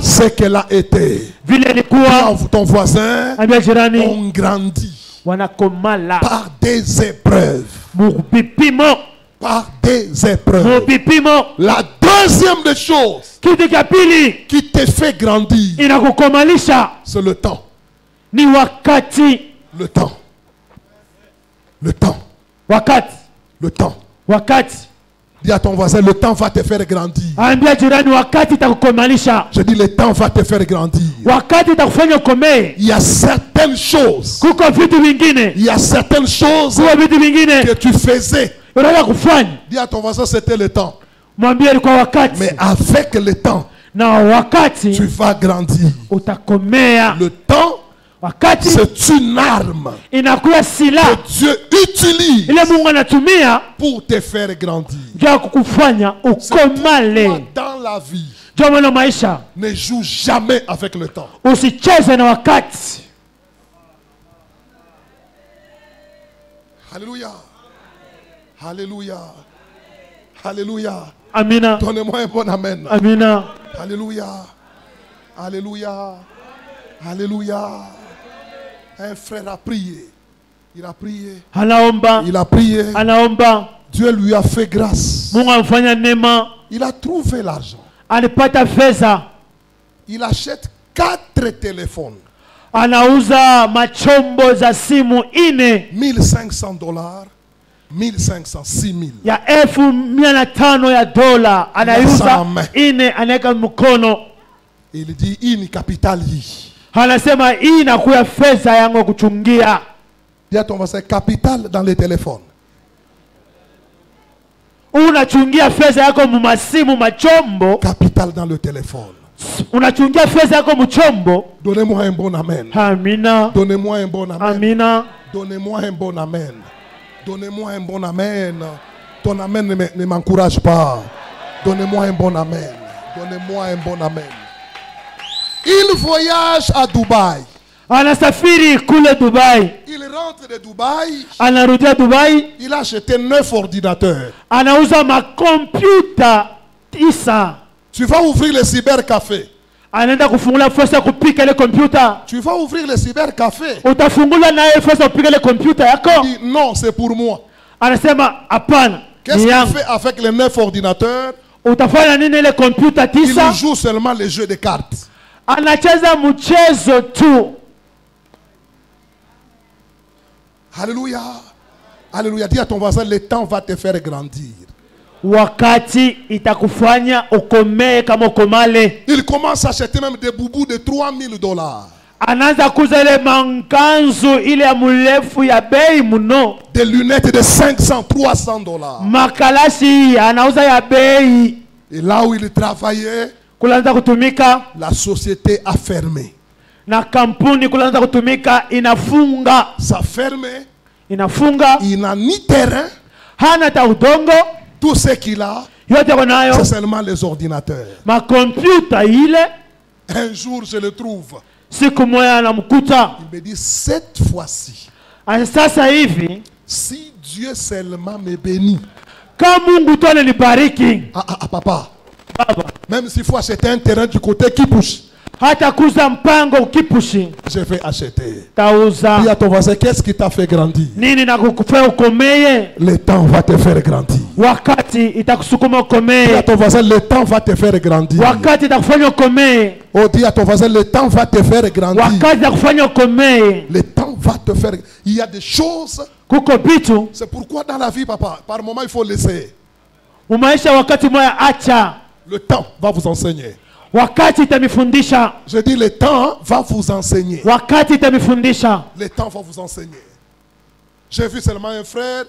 ce qu'elle a été. Ton voisin, on grandit par des épreuves. Par des épreuves. La deuxième des choses qui te fait grandir, c'est le temps. Le temps. Le temps. Le temps. Dis à ton voisin, le temps va te faire grandir. Je dis, le temps va te faire grandir. Il y a certaines choses. Il y a certaines choses que tu faisais. Dis à ton voisin, c'était le temps. Mais avec le temps, tu vas grandir. Le temps, c'est une arme que Dieu utilise pour te faire grandir. C'est pourquoi dans la vie, ne joue jamais avec le temps. Alléluia. Alléluia. Alléluia. Amina. Donnez-moi un bon amen. Amina. Alléluia. Alléluia. Alléluia. Un frère a prié. Il a prié. Il a prié. Dieu lui a fait grâce. Il a trouvé l'argent. Il achète 4 téléphones. Anauza machombo za simu ine. $1,500. 1,500, 6,000. Ya $1,500 ya dola. Anauza ine anaweka mkono. Il dit hii ni capital hii. Anasema hii inakuwa fedha yangu kuchungia. Dis à ton voisin, capital dans les téléphones. Unachungia fedha yako mumasimu machombo. Capital dans le téléphone. Unachungia fedha yako mchombo. Donnez-moi un bon amen. Amina. Donnez-moi un bon amen. Amina. Donnez-moi un bon amen. Donnez-moi un bon amen. Ton amen ne m'encourage pas. Donnez-moi un bon amen. Donnez-moi un bon amen. Il voyage à Dubaï. Anasafiri kule Dubai. Il rentre de Dubaï. Anarudia Dubai. Il a acheté 9 ordinateurs. Anauza makompyuta 9. Tu vas ouvrir le cybercafé. Anaenda kufungula fursa ya kupika ile kompyuta. Tu vas ouvrir le cybercafé. Utafungula naye fursa ya kupika ile kompyuta yako. Il dit non, c'est pour moi. Anasema hapana. Qu'est-ce qu'il fait avec les 9 ordinateurs? Utafanya nini ile kompyuta 9? Il joue seulement les jeux de cartes. Anacheza mchezo tu. Alléluia. Alléluia. Dis à ton voisin, le temps va te faire grandir. wakati itakufanya ukomee kama ukomale. Il commence à acheter même des boubous de $3000. Anaanza kuuza ile mankanzu ile ya mrefu ya bei mno. Des lunettes de $500-300. Makalashi anauza ya bei. Et là où il travaillait, kulanza kutumika, la société a fermé. Na kampuni kulanza kutumika inafunga. Ça ferme. Inafunga. Il n'a ni terrain. Hana ta udongo. Tout ce qu'il a, c'est seulement les ordinateurs. Ma computer ile. Un jour je le trouve. Siku moja namkuta. Il me dit cette fois-ci. Sasa hivi, si Dieu seulement me bénit. Kama Mungu tu ananibariki. Papa. Baba. Même s'il faut acheter un terrain du côté qui pousse. Hata kuza mpango kipushi. Je vais acheter. Tauza. Dis à ton voisin, qu'est-ce qui t'a fait grandir? Nini na kukufanya ukomeye? Le temps va te faire grandir. Wakati itakusukuma ukomeye. Dis à ton voisin, le temps va te faire grandir. Wakati itakufanya ukomeye. Oh, dis à ton voisin, le temps va te faire grandir. Wakati itakufanya ukomeye. Le temps va te faire. Il y a des choses. Kuko bitu. C'est pourquoi dans la vie, papa, par moment il faut laisser. Umaisha wakati moya acha. Le temps va vous enseigner. Wakati itamifundisha. Je dis le temps va vous enseigner. Wakati itamifundisha. Le temps va vous enseigner. J'ai vu seulement un frère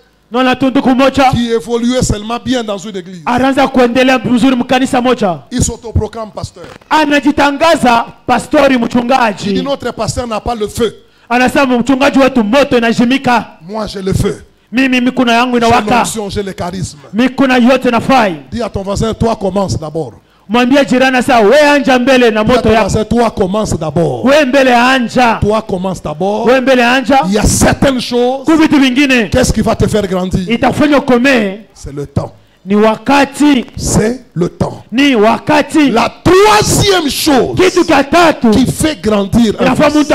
qui évoluait seulement bien dans une église. Il s'autoproclame pasteur. Il dit notre pasteur n'a pas le feu. Moi j'ai le feu. J'ai l'onction, j'ai le charisme. Dis à ton voisin, toi commence d'abord. Mwambie jirani sasa wewe anja mbele na moto yako. Toi commence d'abord. Wewe mbele anja. Toi commence d'abord. Wewe mbele anja. Il y a certaines choses. Kuvitu vingine. Qu'est-ce qui va te faire grandir? Itakufanya ukomee. C'est le temps. Ni wakati. C'est le temps. Ni wakati. La troisième chose kitu cha tatu qui fait grandir un fils,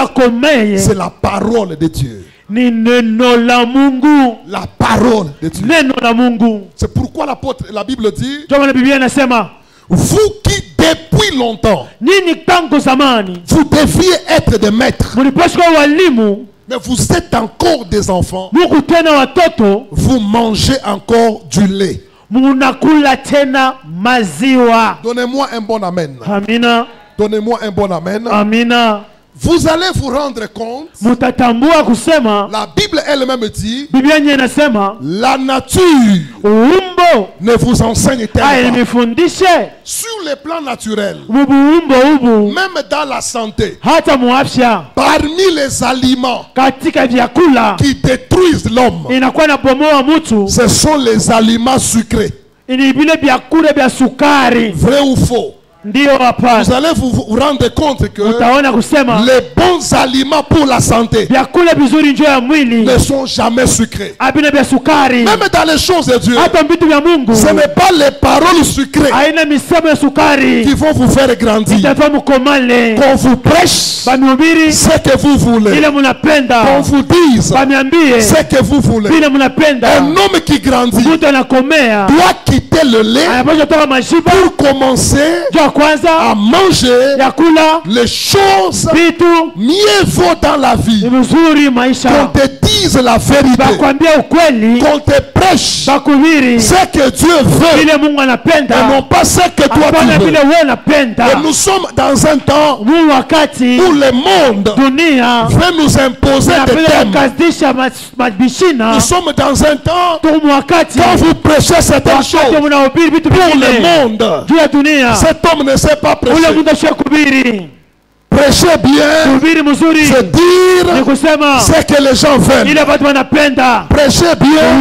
c'est la parole de Dieu. Ni neno la Mungu. La parole de Dieu. Neno la Mungu. C'est pourquoi la Bible dit, Joma la Biblia inasema, vous qui depuis longtemps, nini tangu zamani, vous deviez être des maîtres, mulipaswa walimu, mais vous êtes encore des enfants. Mungu tena watoto, vous mangez encore du lait. Munakula tena maziwa. Donnez-moi un bon amen. Amina. Donnez-moi un bon amen. Amina. Vous allez vous rendre compte. Mutatambua kusema, la Bible elle-même dit, Biblia inasema, la nature uumbo ne vous enseigne pas. Sur le plan naturel, même dans la santé, hata muafya, parmi les aliments katika vyakula qui détruisent l'homme, inakuwa nabomoa mtu, ce sont les aliments sucrés. Ni vile vyakula vya sukari. Vrai ou faux? Vous allez vous rendre compte que les bons aliments pour la santé ne sont jamais sucrés. Même dans les choses de Dieu, ce n'est pas les paroles sucrées qui vont vous faire grandir. Qu'on vous prêche ce que vous voulez. Qu'on vous dise ce que vous voulez. Un homme qui grandit doit quitter le lait pour commencer à manger les choses mieux vaut dans la vie. Qu'on te dise la vérité. Qu'on te prêche ce que Dieu veut et non pas ce que toi tu veux. Et nous sommes dans un temps où le monde veut nous imposer des thèmes. Nous sommes dans un temps quand vous prêchez certaines choses pour le monde, cet homme ne sait pas prêcher. Prêcher bien, c'est dire ce que les gens veulent. Prêcher bien,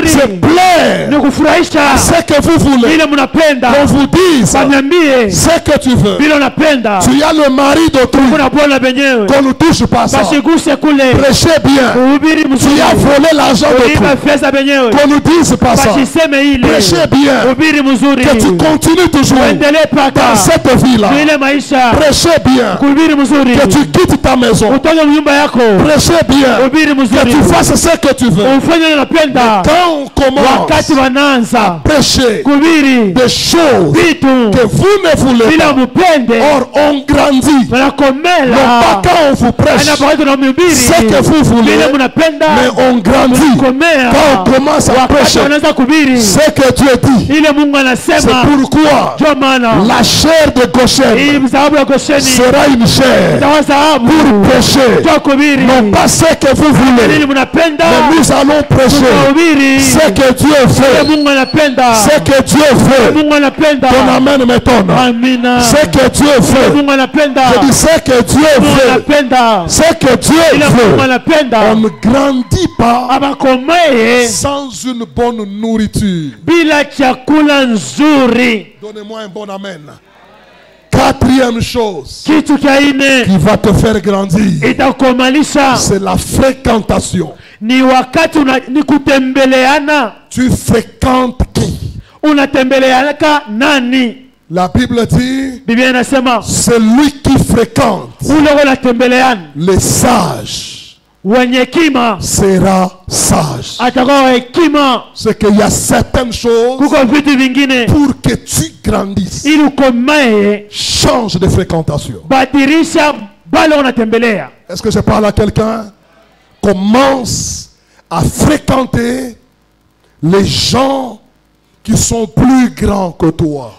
c'est plaire à ce que vous voulez. Qu'on vous dise ce que tu veux. Tu as le mari d'autrui, qu'on ne touche pas ça. Prêcher bien, tu as volé l'argent d'autrui, qu'on ne dise pas ça. Prêcher bien, que tu continues toujours dans cette vie-là. Prêcher bien, Que tu quittes ta maison. Prêchez bien. Que tu fasses ce que tu veux. Mais quand on commence à prêcher des choses que vous ne voulez pas, or on grandit. Non pas quand on vous prêche ce que vous voulez, mais on grandit. Quand on commence à prêcher ce que Dieu dit. C'est pourquoi la chair de Goshen sera une chair pour prêcher. Non pas ce que vous voulez, mais nous allons prêcher ce que Dieu veut. Ce que Dieu veut. Ton amen m'étonne. Ce que Dieu veut. Je dis ce que Dieu veut. Ce que Dieu veut. On ne grandit pas sans une bonne nourriture. Donnez-moi un bon amen. Quatrième chose qui va te faire grandir, c'est la fréquentation. Tu fréquentes qui? La Bible dit, c'est lui qui fréquente les sages sera sage. C'est qu'il y a certaines choses pour que tu grandisses. Change de fréquentation. Est-ce que je parle à quelqu'un? Commence à fréquenter les gens qui sont plus grands que toi.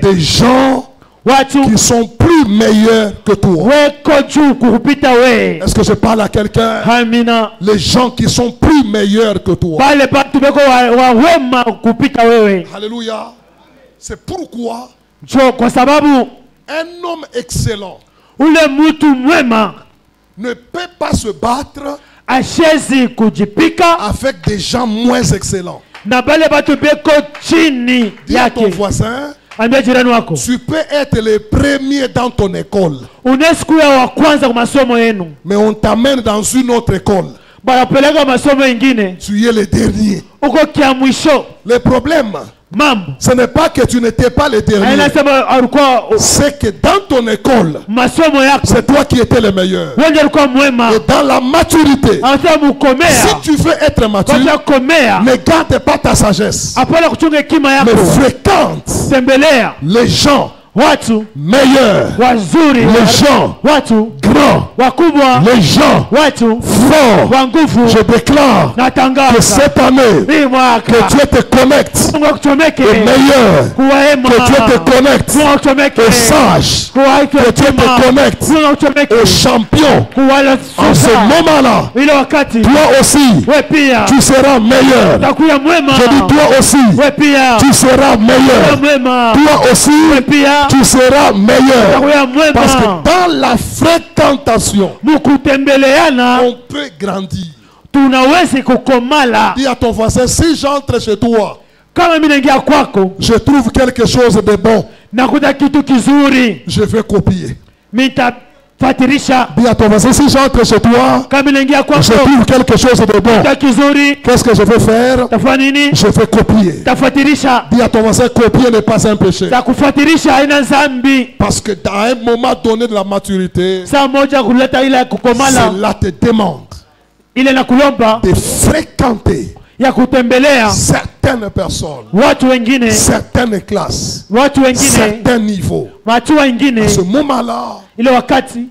Des gens qui sont plus meilleurs que toi. Est-ce que je parle à quelqu'un? Les gens qui sont plus meilleurs que toi. Alléluia. C'est pourquoi un homme excellent ne peut pas se battre avec des gens moins excellents. Dis à ton voisin, tu peux être le premier dans ton école, mais on t'amène dans une autre école, tu es le dernier. Le problème, ce n'est pas que tu n'étais pas le dernier, c'est que dans ton école, c'est toi qui étais le meilleur. Et dans la maturité, si tu veux être mature, ne garde pas ta sagesse, mais fréquente les gens meilleurs, les gens grands, les gens forts. Je déclare que cette année, que Dieu te connecte aux meilleurs, que Dieu te connecte aux sages, que Dieu te connecte aux champions. En ce moment-là, toi aussi, tu seras meilleur. Je dis toi aussi, tu seras meilleur. Toi aussi, tu seras meilleur. Parce que dans la fréquentation, on peut grandir. Dis à ton voisin, si j'entre chez toi, je trouve quelque chose de bon, je vais copier. Dis à ton voisin, si j'entre chez toi, je trouve quelque chose de bon, qu'est-ce que je vais faire? Je vais copier. Dis à ton voisin, copier n'est pas un péché. Parce que dans un moment donné de la maturité, cela te demande de fréquenter certaines personnes, certaines classes, certains niveaux. À ce moment-là,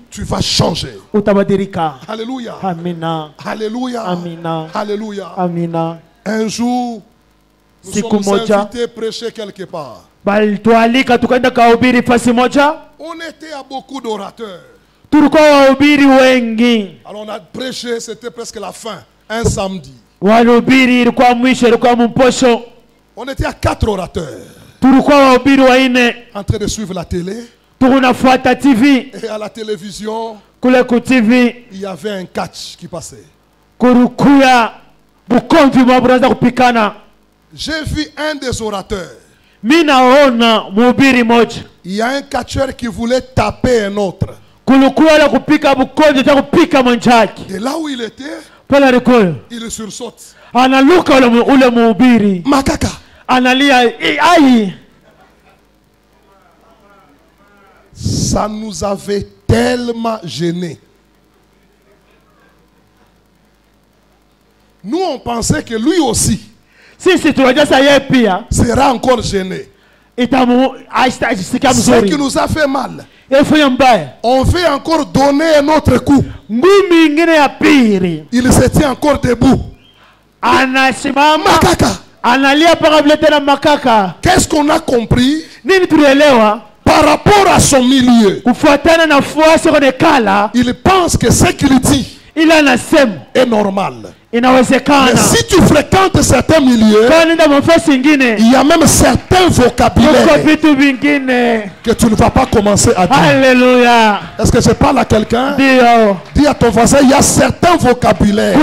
tu vas changer. Alléluia. Alléluia. Alléluia. Un jour, nous sommes invités à prêcher quelque part. On était à beaucoup d'orateurs. Alors on a prêché, c'était presque la fin, un samedi. On était à 4 orateurs en train de suivre la télé. Et à la télévision, il y avait un catch qui passait. J'ai vu un des orateurs. Il y a un catcheur qui voulait taper un autre. Et là où il était, il sursaute. Makaka. Ça nous avait tellement gênés. Nous, on pensait que lui aussi sera encore gêné. Ce qui nous a fait mal, on veut encore donner un autre coup. Il se tient encore debout. Makaka. Qu'est-ce qu'on a compris par rapport à son milieu? Il pense que ce qu'il dit est normal. Mais si tu fréquentes certains milieux, il y a même certains vocabulaires que tu ne vas pas commencer à dire. Alléluia. Est-ce que je parle à quelqu'un? Dis à ton voisin, il y a certains vocabulaires.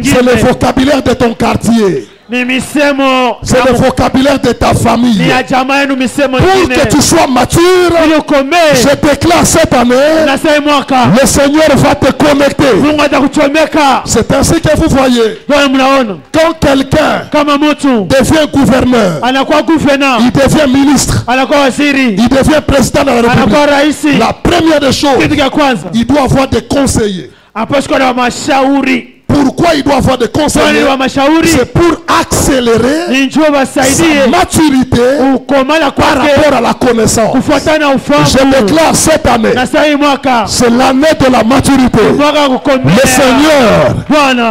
C'est le vocabulaire de ton quartier. C'est le vocabulaire de ta famille. Pour que tu sois mature, je déclare cette année, le Seigneur va te connecter. C'est ainsi que vous voyez, quand quelqu'un devient gouverneur, il devient ministre, il devient président de la République, la première des choses, il doit avoir des conseillers. Pourquoi il doit avoir des conseillers? C'est pour accélérer sa maturité par rapport à la connaissance. Je déclare cette année, c'est l'année de la maturité. Le Seigneur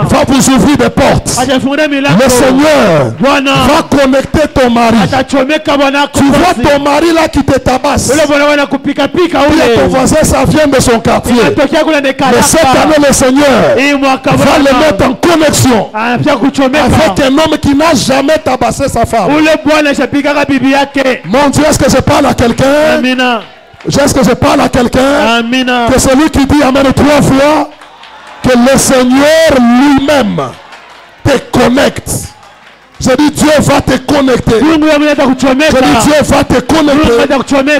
va vous ouvrir des portes. Le Seigneur va connecter ton mari. Tu vois ton mari là qui te tabasse. Ton voisin, ça vient de son quartier. Mais cette année, le Seigneur va le mettre en connexion avec un homme qui n'a jamais tabassé sa femme. Mon Dieu, est-ce que je parle à quelqu'un? Est-ce que je parle à quelqu'un? Que celui qui dit Amen 3 fois, que le Seigneur lui-même te connecte. Je dis Dieu va te connecter. Je dis Dieu va te connecter.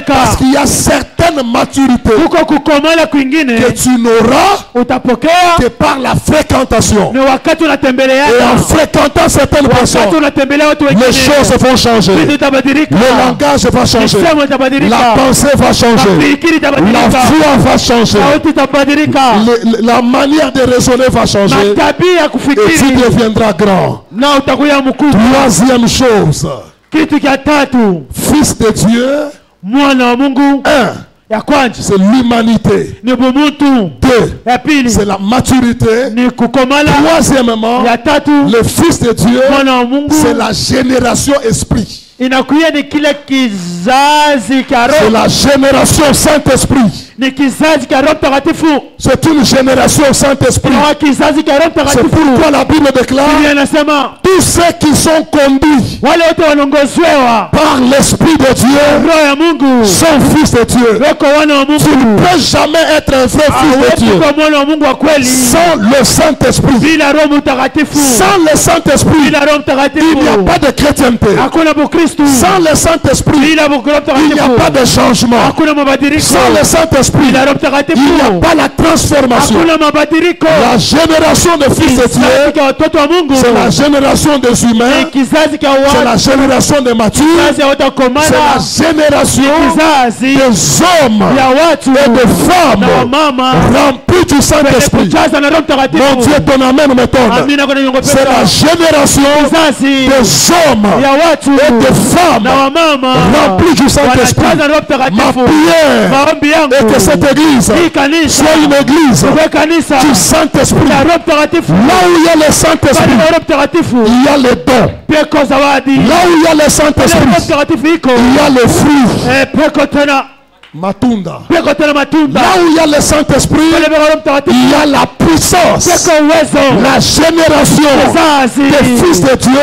Parce qu'il y a certaines maturités que tu n'auras que par la fréquentation. Et en fréquentant certaines personnes, les choses vont changer. Le langage va changer. La pensée va changer. La foi va changer. La manière de raisonner va changer. Et tu deviendras grand. Troisième chose, Fils de Dieu, c'est l'humanité. 2, c'est la maturité. Troisièmement, le Fils de Dieu, c'est la génération esprit. C'est la génération Saint-Esprit. C'est une génération Saint-Esprit. C'est pourquoi la Bible déclare tous ceux qui sont conduits par l'Esprit de Dieu sont fils de Dieu. Tu ne peux jamais être un vrai fils de Dieu sans le Saint-Esprit. Sans le Saint-Esprit, il n'y a pas de chrétienté. Sans le Saint-Esprit, il n'y a pas de changement. Sans le Saint-Esprit, il n'y a pas la transformation. La génération de fils de Dieu, c'est la génération des humains, c'est la génération des matures, c'est la génération des hommes et des femmes remplis du Saint-Esprit. Mon Dieu, ton amen me tombe. C'est la génération des hommes et des femmes remplis du Saint-Esprit. Ma prière est que cette église soit une église du Saint-Esprit. Là où il y a le Saint-Esprit, il y a les dons. Là où il y a le Saint-Esprit, il y a le fruit. Matunda. Là où il y a le Saint-Esprit, il y a la puissance. La génération des fils de Dieu,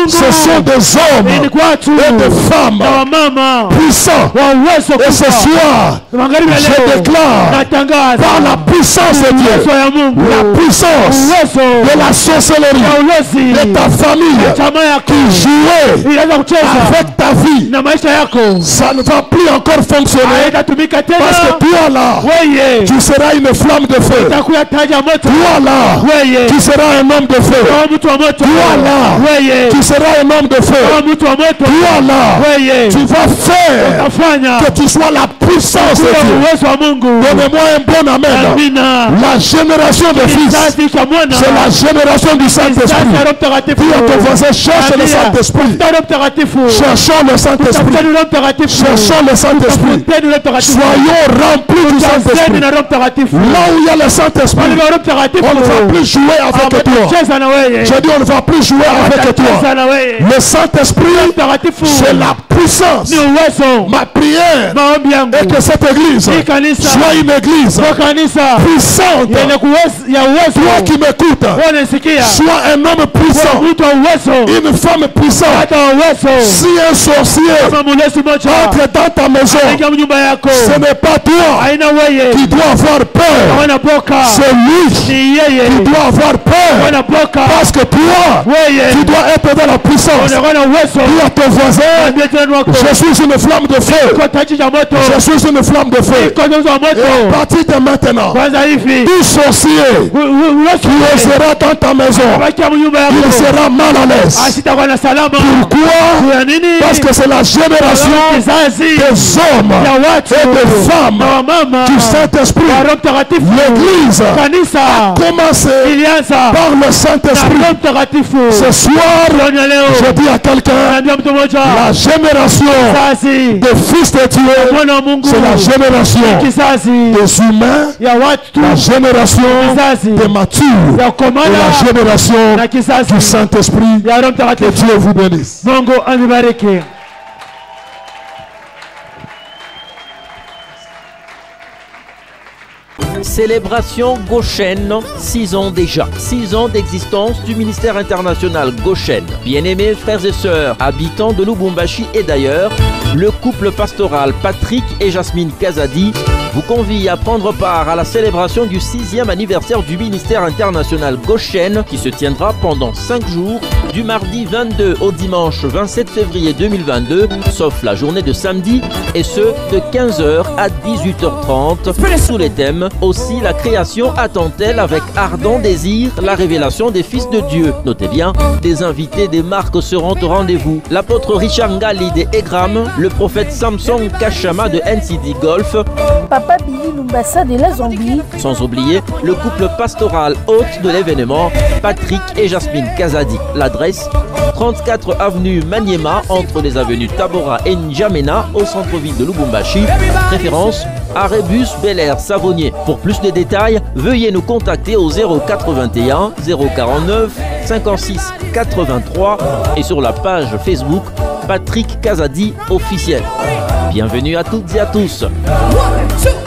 ce sont des hommes et des femmes puissants. Et ce soir, je déclare par la puissance de Dieu, la puissance de la sorcellerie de ta famille qui jouait avec ta vie, ça ne va plus encore fonctionner. Parce que toi là, tu seras une flamme de feu. Toi là, tu seras un homme de feu. Toi là, tu seras un homme de feu. Toi là, tu vas faire que tu sois la puissance de Dieu. Donnez-moi un bon amen. La génération de fils, c'est la génération du Saint-Esprit. Dis à ton voisin, cherche le Saint-Esprit. Cherchons le Saint-Esprit. Cherchons le Saint-Esprit. Soyons remplis du Saint-Esprit. Là où il y a le Saint-Esprit, on ne va plus jouer avec toi. Je dis, on ne va plus jouer avec toi. Le Saint-Esprit, c'est la puissance. Ma prière est que cette église soit une église puissante. Toi qui m'écoutes, sois un homme puissant, une femme puissante. Si un sorcier entre dans ta maison, ce n'est pas toi qui dois avoir peur, c'est lui qui doit avoir peur, parce que toi, tu dois être dans la puissance. Dis à ton voisin, je suis une flamme de feu. Je suis une flamme de feu. Et à partir de maintenant, tout sorcier qui osera dans ta maison, il sera mal à l'aise. Pourquoi? Parce que c'est la génération des hommes et des femmes du Saint-Esprit. L'église a commencé par le Saint-Esprit. Ce soir, je dis à quelqu'un, la génération des fils de Dieu, c'est la génération des humains, la génération des matures et la génération du Saint-Esprit. Que Dieu vous bénisse. Célébration Goshen, 6 ans déjà. 6 ans d'existence du ministère international Goshen. Bien-aimés frères et sœurs, habitants de Lubumbashi et d'ailleurs, le couple pastoral Patrick et Jasmine Kazadi vous convie à prendre part à la célébration du 6e anniversaire du ministère international Goshen qui se tiendra pendant 5 jours, du mardi 22 au dimanche 27 février 2022, sauf la journée de samedi, et ce de 15h à 18h30, sous les thèmes aussi la création attend-elle avec ardent désir la révélation des fils de Dieu. Notez bien, des invités des marques seront au rendez-vous. L'apôtre Richard Ngali de Egram, le prophète Samson Kachama de NCD Golf, Papa Billy Lumbassa de la Zambie. Sans oublier le couple pastoral hôte de l'événement, Patrick et Jasmine Kazadi. L'adresse 34 avenue Maniema entre les avenues Tabora et N'Djamena au centre-ville de Lubumbashi. Référence Arébus Bel Air Savonnier. Pour plus de détails, veuillez nous contacter au 081 049 56 83 et sur la page Facebook Patrick Kazadi officiel. Bienvenue à toutes et à tous. 1, 2